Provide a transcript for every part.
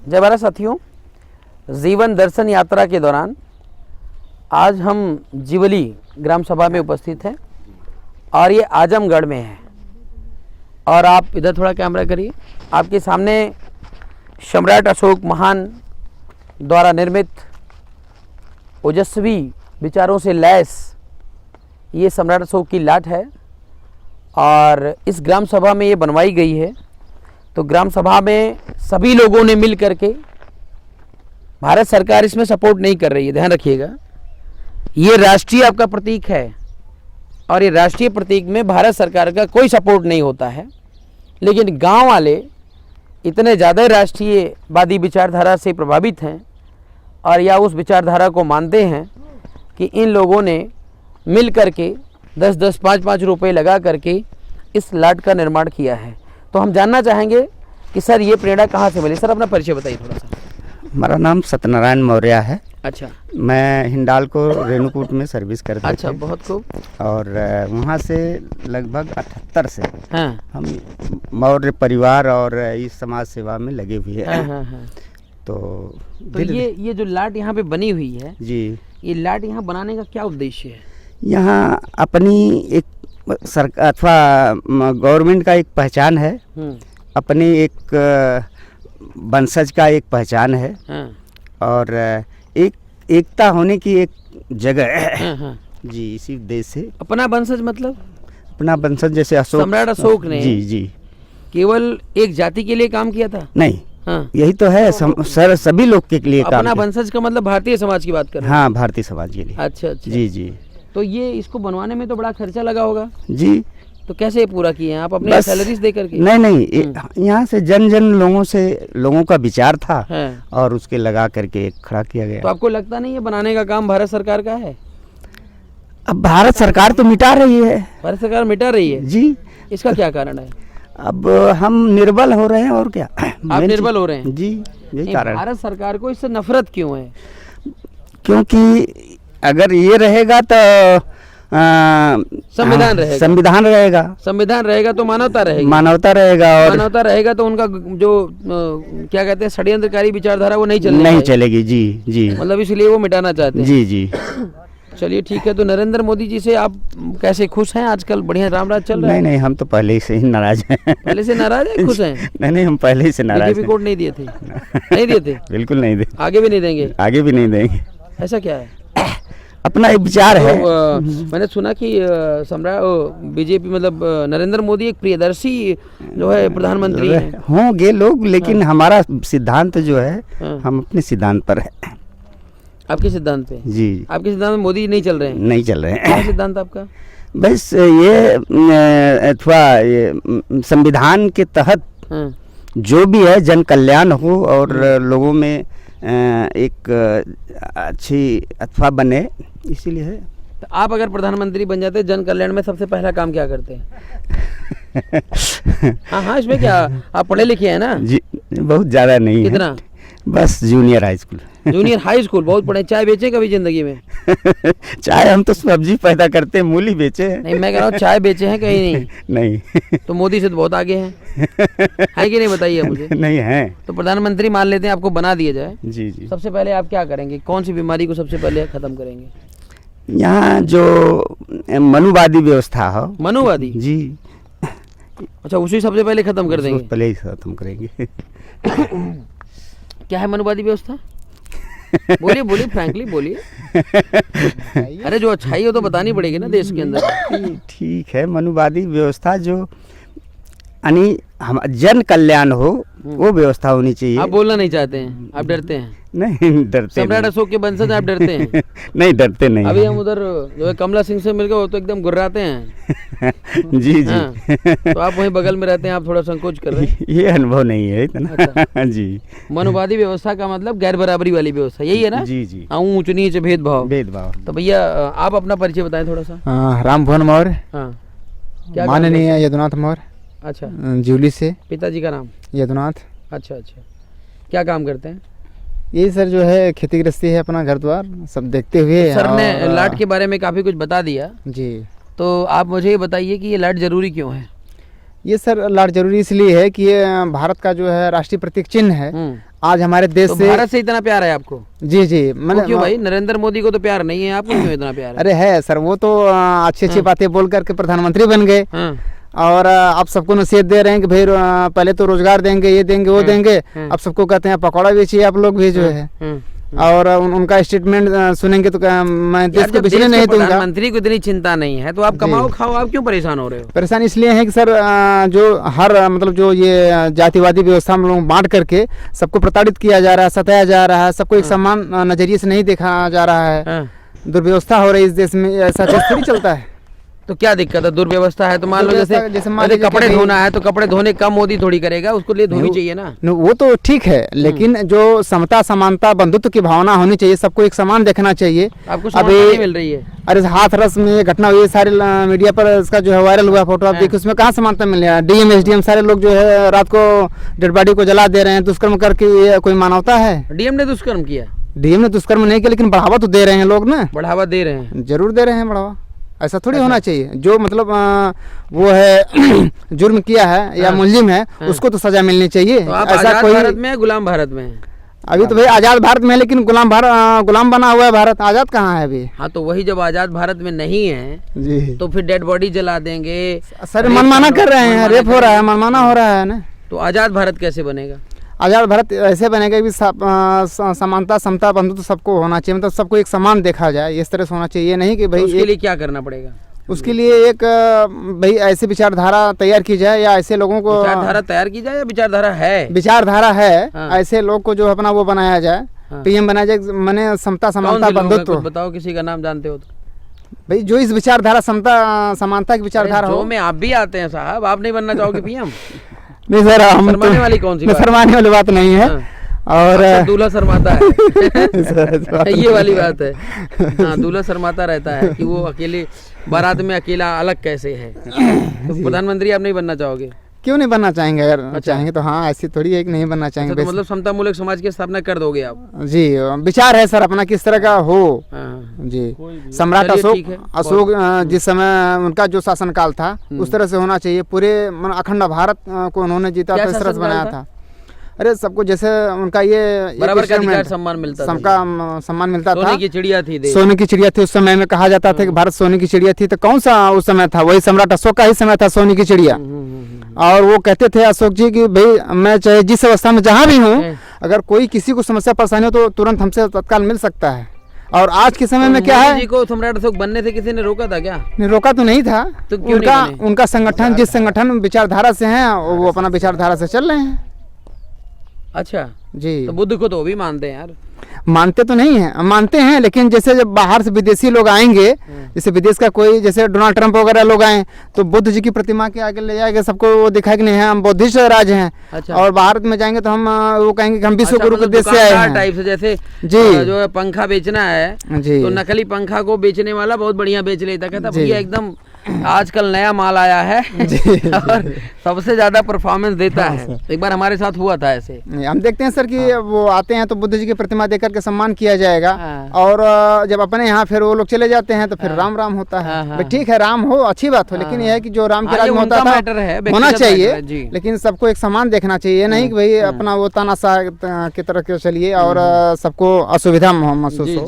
जय भारत साथियों, जीवन दर्शन यात्रा के दौरान आज हम जिवली ग्राम सभा में उपस्थित हैं और ये आजमगढ़ में है। और आप इधर थोड़ा कैमरा करिए। आपके सामने सम्राट अशोक महान द्वारा निर्मित ओजस्वी विचारों से लैस ये सम्राट अशोक की लाट है और इस ग्राम सभा में ये बनवाई गई है। तो ग्राम सभा में सभी लोगों ने मिल करके, भारत सरकार इसमें सपोर्ट नहीं कर रही है, ध्यान रखिएगा। ये राष्ट्रीय आपका प्रतीक है और ये राष्ट्रीय प्रतीक में भारत सरकार का कोई सपोर्ट नहीं होता है, लेकिन गांव वाले इतने ज़्यादा राष्ट्रीयवादी विचारधारा से प्रभावित हैं और या उस विचारधारा को मानते हैं कि इन लोगों ने मिल करके 10-10, 5-5 रुपये लगा करके इस लाट का निर्माण किया है। तो हम जानना चाहेंगे कि सर ये प्रेरणा कहाँ से मिली। सर अपना परिचय बताइए थोड़ा सा। हमारा नाम सत्यनारायण मौर्य है। अच्छा, मैं हिंडाल्को रेणुकूट में सर्विस करता था। अच्छा, बहुत खूब। और वहाँ से लगभग 78 से हाँ, हम मौर्य परिवार और इस समाज सेवा में लगे हुए हैं। हाँ। तो ये जो लाट यहाँ पे बनी हुई है जी, ये लाट यहाँ बनाने का क्या उद्देश्य है? यहाँ अपनी एक सरकार अथवा गवर्नमेंट का एक पहचान है, अपनी एक वंशज का एक पहचान है। हाँ, और एक एकता होने की एक जगह है। हाँ। जी, इसी देश से अपना वंशज मतलब अपना वंशज जैसे अशोक, सम्राट अशोक ने जी केवल एक जाति के लिए काम किया था? नहीं, हाँ, यही तो है सर, सभी लोग के लिए काम अपना किया। वंशज का मतलब भारतीय समाज की बात कर रहे हैं? हाँ, भारतीय समाज के लिए। अच्छा। जी। तो ये इसको बनवाने में तो बड़ा खर्चा लगा होगा जी। तो कैसे ये पूरा किए हैं आप? अपने सैलरीज दे करके? नहीं, यहाँ से जन लोगों का विचार था है। और उसके लगा करके खड़ा किया गया। तो आपको लगता नहीं है बनाने का काम भारत सरकार का है? अब भारत सरकार तो मिटा रही है। भारत सरकार मिटा रही है जी। इसका क्या कारण है? अब हम निर्बल हो रहे हैं और क्या। आप निर्बल हो रहे हैं? जी, यही कारण। भारत सरकार को इससे नफरत क्यों है? क्योंकि अगर ये रहेगा तो संविधान रहेगा। संविधान रहेगा तो मानवता रहेगा। और मानवता रहेगा तो उनका जो क्या कहते हैं षड्यंत्रकारी विचारधारा वो नहीं चलेगी। जी। मतलब इसलिए वो मिटाना चाहते हैं। जी। चलिए ठीक है। तो नरेंद्र मोदी जी से आप कैसे खुश हैं? आजकल बढ़िया राम राज चल रहा है। नहीं, हम तो पहले से ही नाराज हैं। पहले से नाराज है? खुश हैं? नहीं, हम पहले से नाराज हैं। कोड नहीं दिए थे? नहीं दिए थे? बिल्कुल नहीं दे। आगे भी नहीं देंगे? आगे भी नहीं देंगे। ऐसा क्या है? अपना एक विचार है। मैंने सुना कि सम्राट बीजेपी मतलब नरेंद्र मोदी एक प्रियदर्शी जो है प्रधानमंत्री हैं। होंगे लोग, लेकिन हमारा सिद्धांत जो है, हम अपने सिद्धांत पर है। आपके सिद्धांत पे? जी। आपके सिद्धांत में मोदी नहीं चल रहे हैं? नहीं चल रहे हैं। क्या सिद्धांत आपका? बस ये अथवा संविधान के तहत जो भी है जन कल्याण हो और लोगों में एक अच्छी अथवा बने, इसीलिए है। तो आप अगर प्रधानमंत्री बन जाते जन कल्याण में सबसे पहला काम क्या करते हैं? हाँ, इसमें क्या आप पढ़े लिखे हैं ना? जी, बहुत ज़्यादा नहीं। कितना? बस junior high school. Junior high school. बहुत पढ़े। चाय बेचे कभी जिंदगी में? चाय हम तो सब्जी पैदा करते हैं, मूली बेचे हैं। नहीं, मैं कह रहा हूँ चाय बेचे हैं कहीं? नहीं। तो मोदी से तो बहुत आगे हैं, है कि नहीं? बताइए मुझे। नहीं है। तो प्रधानमंत्री मान लेते हैं आपको बना दिया जाए। जी। सबसे पहले आप क्या करेंगे? कौन सी बीमारी को सबसे पहले खत्म करेंगे? यहाँ जो मनुवादी व्यवस्था हो। मनुवादी? जी। अच्छा, उसी सबसे पहले खत्म कर देंगे? पहले ही खत्म करेंगे। क्या है मनुवादी व्यवस्था? बोलिए फ्रैंकली बोलिए। अरे जो अच्छाई हो तो बतानी पड़ेगी ना देश के अंदर। ठीक है, मनुवादी व्यवस्था जो यानी हम जन कल्याण हो वो व्यवस्था होनी चाहिए। आप बोलना नहीं चाहते हैं? आप डरते हैं? नहीं, डरते। सम्राट अशोक के वंशज आप डरते हैं? नहीं, डरते नहीं। अभी हम उधर जो है कमला सिंह से मिलकर वो तो एकदम गुर्राते हैं। जी। तो आप वहीं बगल में रहते हैं, आप थोड़ा संकोच कर रहे हैं। ये अनुभव नहीं है इतना। अच्छा। जी। मनुवादी व्यवस्था का मतलब गैर बराबरी वाली व्यवस्था, यही है ना? जी। ऊंच नीच भेदभाव। तो भैया आप अपना परिचय बताएं थोड़ा सा। रामभुवन मौर्य। हाँ, माननीय यदुनाथ मौर्य। अच्छा, जिवली से। पिताजी का नाम? यदुनाथ। अच्छा। क्या काम करते हैं? यही सर जो है खेती गृहस्थी है, अपना घर द्वार सब देखते हुए। सर ने लाट के बारे में काफ़ी कुछ बता दिया जी। तो आप मुझे ये बताइए कि ये लाट जरूरी क्यों है? ये सर लाट जरूरी इसलिए है कि ये भारत का जो है राष्ट्रीय प्रतीक चिन्ह है आज हमारे देश तो से भारत से इतना प्यार है आपको? जी जी वो क्यों भाई, नरेंद्र मोदी को तो प्यार नहीं है, आपको क्यों इतना प्यार है? अरे है सर, वो तो अच्छी अच्छी बातें बोल करके प्रधानमंत्री बन गए हाँ। और आप सबको नसीहत दे रहे हैं कि भाई पहले तो रोजगार देंगे, ये देंगे, वो देंगे। अब सबको कहते हैं पकौड़ा बेचिए आप लोग भी जो है। और उनका स्टेटमेंट सुनेंगे तो मैं देश को बेचने नहीं दूंगा। प्रधानमंत्री को इतनी चिंता नहीं है तो आप कमाओ खाओ, आप क्यों परेशान हो रहे हो? परेशानी इसलिए है कि सर जो हर मतलब जो ये जातिवादी व्यवस्था हम लोग बांट करके सबको प्रताड़ित किया जा रहा है, सताया जा रहा है, सबको एक समान नजरिए से नहीं देखा जा रहा है। दुर्व्यवस्था हो रही है इस देश में, ऐसा देश थोड़ी चलता है। तो क्या दिक्कत है? दुर्व्यवस्था है तो मान लो जैसे मान लीजिए कपड़े धोना है तो कपड़े धोने का मोदी थोड़ी करेगा, उसको लिए धोनी चाहिए ना। वो तो ठीक है, लेकिन जो समता समानता बंधुत्व की भावना होनी चाहिए, सबको एक समान देखना चाहिए। आपको समानता नहीं मिल रही है? अरे हाथरस में ये घटना हुई, सारे मीडिया पर इसका जो है वायरल हुआ फोटो, आप देखिए उसमें कहाँ समानता मिल रहा है। डीएम एसडीएम सारे लोग जो है रात को डेड बॉडी को जला दे रहे हैं, दुष्कर्म करके। ये कोई मानवता है? डीएम ने दुष्कर्म किया? डीएम ने दुष्कर्म नहीं किया, लेकिन बढ़ावा तो दे रहे हैं लोग ना। बढ़ावा दे रहे हैं? जरूर दे रहे हैं बढ़ावा। ऐसा थोड़ी होना चाहिए। जो मतलब वो है जुर्म किया है या मुलजिम है, उसको तो सजा मिलनी चाहिए। तो आप ऐसा आजाद कोई भारत में है, गुलाम भारत में है? अभी तो भाई आजाद भारत में है, लेकिन गुलाम बना हुआ है भारत। आजाद कहाँ है अभी? हाँ, तो वही जब आजाद भारत में नहीं है जी तो फिर डेड बॉडी जला देंगे। सर मनमाना कर रहे हैं, रेप हो रहा है, मनमाना हो रहा है ना। तो आजाद भारत कैसे बनेगा? आजाद भारत ऐसे बनेगा कि समानता समता बंधुत्व सबको होना चाहिए, मतलब सबको एक समान देखा जाए, इस तरह से होना चाहिए। नहीं कि भाई तो उसके लिए क्या करना पड़ेगा? उसके लिए एक भाई ऐसी विचारधारा तैयार की जाए, या ऐसे लोगों को विचारधारा तैयार की जाए या विचारधारा है? विचारधारा है। हाँ। ऐसे लोग को जो अपना वो बनाया जाए, पीएम बनाया जाए, मैंने समता समानता बंधुत्व। बताओ, किसी का नाम जानते हो तो? भाई जो इस विचारधारा समता समानता की विचारधारा हो। जो में आप भी आते हैं साहब, आप नहीं बनना चाहोगे पीएम? नहीं सर, हम शर्माने वाली कौन सी बात? शर्माने वाली बात नहीं है। और दूल्हा शर्माता है ये वाली बात है। हाँ, दूल्हा शर्माता रहता है कि वो अकेले बारात में अकेला अलग कैसे है। तो प्रधानमंत्री आप नहीं बनना चाहोगे? क्यों नहीं बनना चाहेंगे? अगर चाहेंगे तो हाँ, ऐसी थोड़ी है कि नहीं बनना चाहेंगे। तो मतलब समतामूलक समाज की स्थापना कर दोगे आप? जी, विचार है सर अपना किस तरह का हो। जी, सम्राट अशोक जिस समय उनका जो शासनकाल था उस तरह से होना चाहिए। पूरे अखंड भारत को उन्होंने जीता था, इस तरह से बनाया था। अरे सबको जैसे उनका ये बराबर का अधिकार सम्मान मिलता था, सबका सम्मान मिलता था। सोने की चिड़िया थी, सोने की चिड़िया थी उस समय में कहा जाता था कि भारत सोने की चिड़िया थी। तो कौन सा उस समय था? वही सम्राट अशोक का ही समय था सोने की चिड़िया। और वो कहते थे अशोक जी कि भाई मैं चाहे जिस अवस्था में जहाँ भी हूँ, अगर कोई किसी को समस्या परेशानी हो तो तुरंत हमसे तत्काल मिल सकता है। और आज के समय में क्या है, जी को सम्राट अशोक बनने से किसी ने रोका था क्या? नहीं, रोका तो नहीं था। तो क्यों नहीं बने? उनका संगठन जिस संगठन विचारधारा से है, वो अपना विचारधारा से चल रहे हैं। अच्छा जी, तो बुद्ध को तो वो भी मानते हैं यार। मानते तो नहीं है, मानते हैं, लेकिन जैसे जब बाहर से विदेशी लोग आएंगे, जैसे विदेश का कोई जैसे डोनाल्ड ट्रंप वगैरह लोग आए तो बुद्ध जी की प्रतिमा के आगे ले जाएंगे, सबको वो दिखाए कि नहीं है हम बौद्धिस्ट राज हैं। अच्छा। और भारत में जाएंगे तो हम वो कहेंगे कि हम विश्व गुरु के देश से आए हैं टाइप से। जैसे जी जो है पंखा बेचना है जी, तो नकली पंखा को बेचने वाला बहुत बढ़िया बेच लेता, कहता भैया एकदम आजकल नया माल आया है और सबसे ज्यादा परफॉर्मेंस देता है। एक बार हमारे साथ हुआ था ऐसे। हम देखते हैं सर कि वो आते हैं तो बुद्ध जी की प्रतिमा देकर के सम्मान किया जाएगा। और जब अपने यहाँ फिर वो लोग चले जाते हैं तो फिर राम राम होता है। ठीक है, राम हो, अच्छी बात हो, लेकिन यह है कि जो राम के राज में होता था होना चाहिए, लेकिन सबको एक समान देखना चाहिए। नहीं कि भाई अपना वो तानाशाह की तरह के चलिए और सबको असुविधा महसूस हो।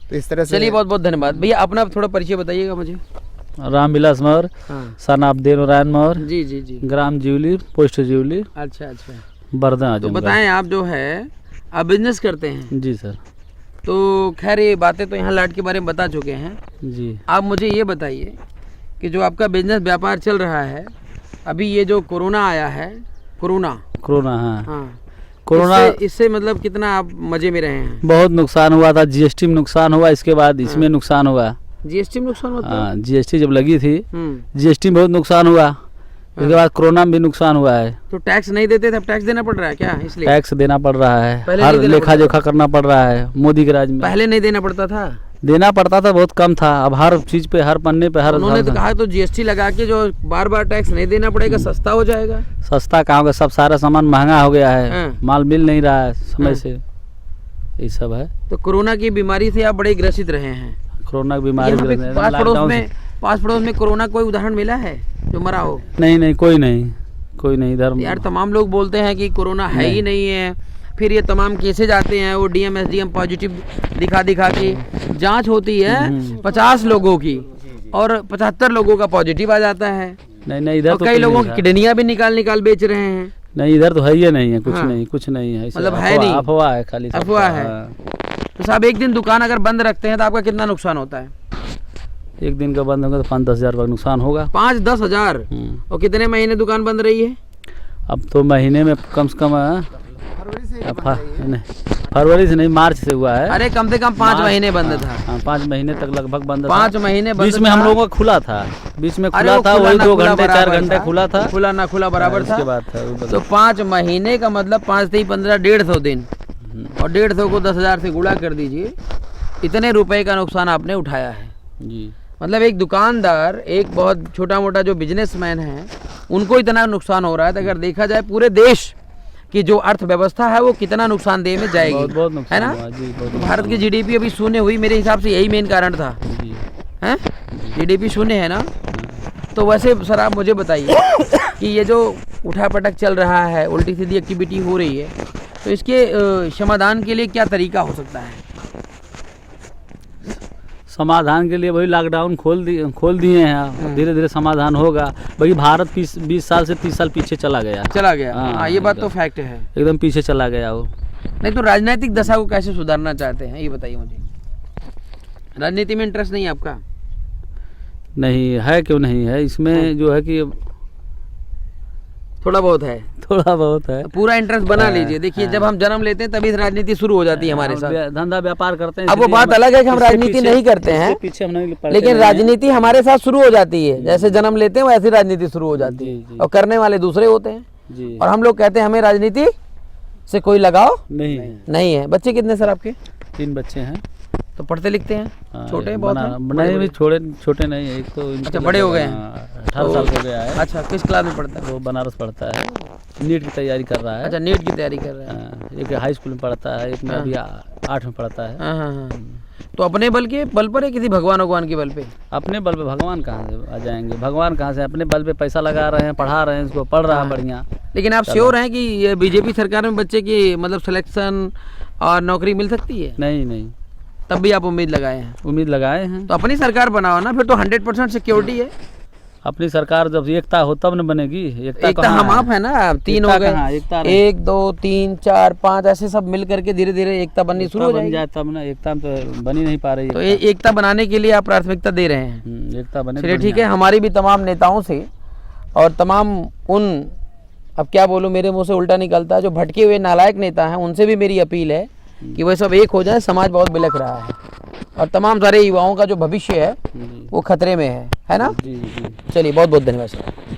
तो इस तरह से। चलिए, बहुत बहुत धन्यवाद भैया। अपना थोड़ा परिचय बताइएगा मुझे। Ramvilas Maurya, son of Devnarayan Maurya. जी जी जी। ग्राम जीवली, पोस्ट जीवली। अच्छा अच्छा, बर्दा। तो बताएं, आप जो है आप बिजनेस करते हैं? जी सर। तो खैर ये बातें तो यहाँ लाट के बारे में बता चुके हैं जी। आप मुझे ये बताइए कि जो आपका बिजनेस व्यापार चल रहा है, अभी ये जो कोरोना आया है, कोरोना। हाँ कोरोना, इससे मतलब कितना आप मजे में रहे हैं? बहुत नुकसान हुआ था। जीएसटी में नुकसान हुआ, इसके बाद इसमें नुकसान हुआ। जीएसटी में नुकसान होता है? हाँ, जीएसटी जब लगी थी जीएसटी में बहुत नुकसान हुआ। उसके बाद कोरोना में भी नुकसान हुआ है। तो टैक्स नहीं देते थे, अब टैक्स देना पड़ रहा है क्या? इसलिए टैक्स देना पड़ रहा है, हर लेखा जोखा करना पड़ रहा है मोदी के राज में। पहले नहीं देना पड़ता था? देना पड़ता था, बहुत कम था। अब हर चीज पे, हर पन्ने पे, हर उन्होंने तो कहा तो जीएसटी लगा के जो बार बार टैक्स नहीं देना पड़ेगा, सस्ता हो जाएगा। सस्ता कहाँ होगा, सब सारा सामान महंगा हो गया है। माल मिल नहीं रहा है समय से, ये सब है। तो कोरोना की बीमारी से आप बड़े ग्रसित रहे हैं? कोरोना की बीमारी पास पड़ोस में कोरोना कोई उदाहरण मिला है जो मरा हो? नहीं, कोई नहीं इधर। यार तमाम लोग बोलते हैं कि कोरोना है ही नहीं है, फिर ये तमाम केसेज आते हैं, वो डीएम एसडीएम पॉजिटिव दिखा के जांच होती है 50 लोगों की और 75 लोगों का पॉजिटिव आ जाता है। नहीं इधर और तो कई कुछ लोगों नहीं की है। किडनियां भी निकाल बेच रहे हैं। नहीं इधर तो है ही नहीं है, कुछ हाँ। कुछ नहीं है, मतलब है नहीं, अफवाह है खाली, सब अफवाह है। हाँ। तो साहब एक दिन दुकान अगर बंद रखते हैं तो आपका कितना नुकसान होता है? एक दिन का बंद होगा तो 5-10 हज़ार का नुकसान होगा। 5-10 हज़ार। और कितने महीने दुकान बंद रही है? अब तो महीने में कम से कम नहीं, फरवरी से नहीं, मार्च से हुआ है। अरे कम से कम 5 महीने बंद था। हाँ 5 महीने तक लगभग बंद था। 5 महीने बंद बीच में था। हम लोगों का खुला था, बीच में अरे खुला वो था, खुला वही ना 2 खुला घंटे 4 बराबर घंटे था। खुला था, खुला ना खुला बराबर था। उसके बाद था तो 5 महीने का मतलब 5 से 15 150 दिन, और 150 को 10,000 से गुणा कर दीजिए, इतने रुपए का नुकसान आपने उठाया है जी। मतलब एक दुकानदार, एक बहुत छोटा मोटा जो बिजनेसमैन है, उनको इतना नुकसान हो रहा है। तो अगर देखा जाए पूरे देश की जो अर्थव्यवस्था है वो कितना नुकसानदेह में जाएगी, बहुत है नुकसान ना? हुआ जी, बहुत तो नुकसान भारत की जीडीपी अभी शून्य हुई, मेरे हिसाब से यही मेन कारण था, जी। हैं? जीडीपी शून्य है ना? तो वैसे सर आप मुझे बताइए कि ये जो उठापटक चल रहा है, उल्टी सीधी एक्टिविटी हो रही है, तो इसके समाधान के लिए क्या तरीका हो सकता है? समाधान के लिए वही लॉकडाउन खोल दिए हैं, धीरे धीरे समाधान होगा। भाई भारत 20 साल से 30 साल पीछे चला गया। हाँ, ये बात तो फैक्ट है, एकदम पीछे चला गया वो। नहीं तो राजनीतिक दशा को कैसे सुधारना चाहते हैं, ये बताइए मुझे। राजनीति में इंटरेस्ट नहीं है आपका? नहीं है, क्यों नहीं है, इसमें जो है कि थोड़ा बहुत है, थोड़ा बहुत है। पूरा इंटरेस्ट बना लीजिए। देखिए जब हम जन्म लेते हैं तभी राजनीति शुरू हो जाती है हमारे साथ। धंधा व्यापार करते हैं। अब वो बात अलग है कि हम राजनीति नहीं करते हैं, पीछे हम नहीं पड़ते, लेकिन राजनीति हमारे साथ शुरू हो जाती है। जैसे जन्म लेते हैं वैसे राजनीति शुरू हो जाती है, और करने वाले दूसरे होते हैं। जी। और हम लोग कहते हैं हमें राजनीति से कोई लगाव नहीं है। बच्चे कितने सर आपके? 3 बच्चे हैं। तो पढ़ते लिखते हैं? हाँ, छोटे बहुत हैं? नहीं भी छोटे नहीं है, एक तो अच्छा, बड़े हो गए हैं। 18 साल हो गया है। अच्छा, किस क्लास में पढ़ता है? वो बनारस पढ़ता है, नीट की तैयारी कर रहा है। अच्छा, नीट की तैयारी कर रहा है। हाँ, एक हाई स्कूल में पढ़ता है, एक में अभी 8 में पढ़ता है। हाँ। तो अपने बल पर है किसी भगवान के बल पे? अपने बल पे भगवान कहाँ से आ जाएंगे, भगवान कहाँ से? अपने बल पे पैसा लगा रहे हैं, पढ़ा रहे हैं, इसको पढ़ रहा है बढ़िया। लेकिन आप श्योर हैं कि ये बीजेपी सरकार में बच्चे की मतलब सिलेक्शन और नौकरी मिल सकती है? नहीं, तब भी आप उम्मीद लगाए हैं? उम्मीद लगाए हैं। तो अपनी सरकार बनाओ ना, फिर तो 100% सिक्योरिटी है। अपनी सरकार जब एकता हो तब न बनेगी। एकता हम आप है ना, 3 हो गए, 1 2 3 4 5 ऐसे सब मिल करके धीरे धीरे एकता बननी शुरू हो जाएगी। तब ना, एकता तो बनी नहीं पा रही है। तो एकता बनाने के लिए आप प्राथमिकता दे रहे हैं? एकता बने। चलिए ठीक है, हमारी भी तमाम नेताओं से और तमाम उन, अब क्या बोलूं, मेरे मुंह से उल्टा निकलता है, जो भटके हुए नालायक नेता हैं, उनसे भी मेरी अपील है कि वह सब एक हो जाए। समाज बहुत बिलख रहा है और तमाम सारे युवाओं का जो भविष्य है वो खतरे में है ना? जी। चलिए, बहुत बहुत धन्यवाद सर।